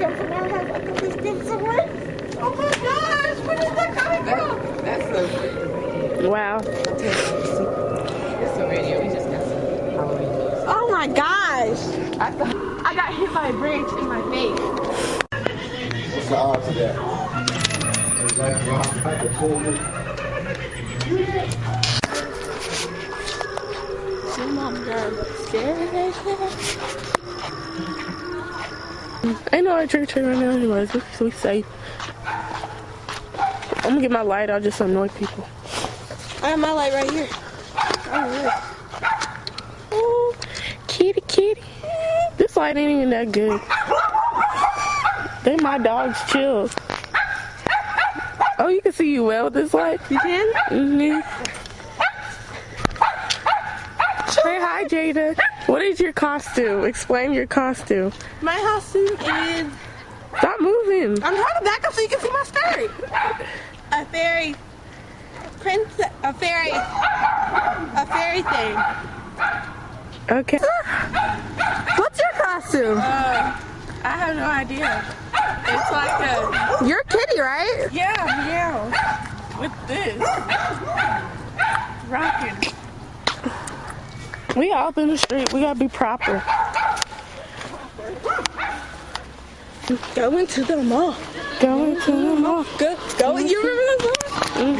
come from our house. I thought this came somewhere. Oh my gosh, where is that coming from? That's so crazy. Wow. It's a radio. We just got some Halloween. Oh my gosh. I got hit by a branch in my face. What's the odds of that? Your mom got scared. Ain't no trick right now anyways. We safe. I'm gonna get my light out just to annoy people. I have my light right here. Oh, kitty, kitty. This light ain't even that good. They my dogs chill. Oh, you can see you well with this light? You can? Mm-hmm. Say hi, Jada. What is your costume? Explain your costume. My costume is... Stop moving. I'm trying to back up so you can see my skirt. A fairy... Princess... A fairy thing. Okay. What's your costume? I have no idea. It's like a... You're a kitty, right? Yeah. With this. Rocking. We out in the street. We gotta be proper. Going to the mall. Going to the mall. Going. You remember that song?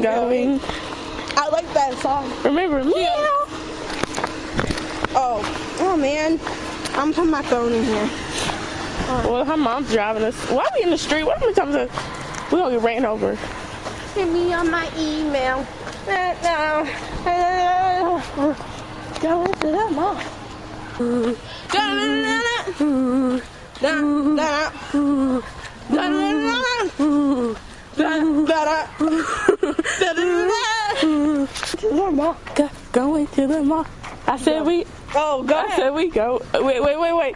Going. I like that song. Remember me? Oh man. I'm putting my phone in here. Well, her mom's driving us. Why are we in the street? What many times we gonna get ran over? Hit me on my email. Going to the mall. Going to the mall. I said we. Oh, go ahead. I said we go. Wait.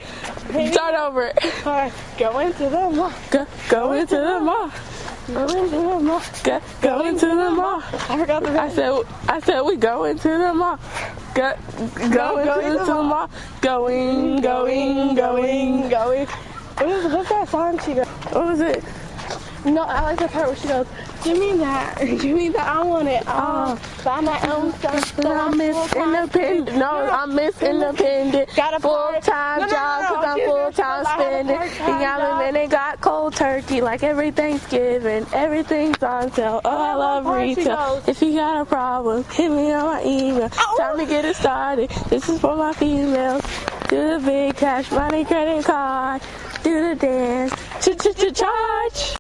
Start over. Alright, going to the mall. Going to the mall. Going to the mall. Going to the mall. I forgot the rest. I said we going to the mall. Going to the mall. Going. What's that song she goes? What was it? No, I like the part where she goes, give me that, I want it all. Buy my own stuff, but I'm Miss Independent. No, I'm Miss Independent. Got a full-time job, cause I'm full-time spending. You got me, and it got cold turkey like every Thanksgiving. Everything's on sale. Oh, I love retail. If you got a problem, hit me on my email. Time to get it started. This is for my females. Do the big cash money credit card. Do the dance. Charge.